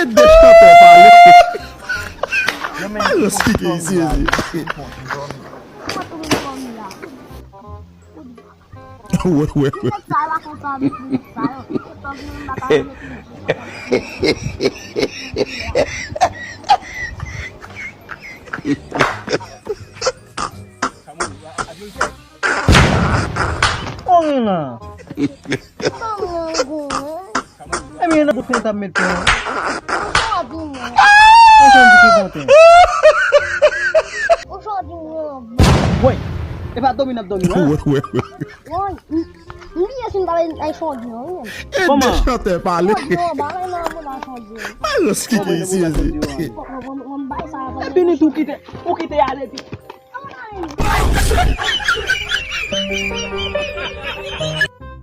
Deixa até falei. Eu sei que isso existe. Sai lá com sabe, sai. Eu tô vindo na casa. Ona. É minha não tenta meter. O Jodinho. Oi. Leva abdominal. Oi. Não assim tava aí Jodinho. Deixa até falei. Eu sei que isso existe. Vamos baixar. Bini tu kita. O kita ada di.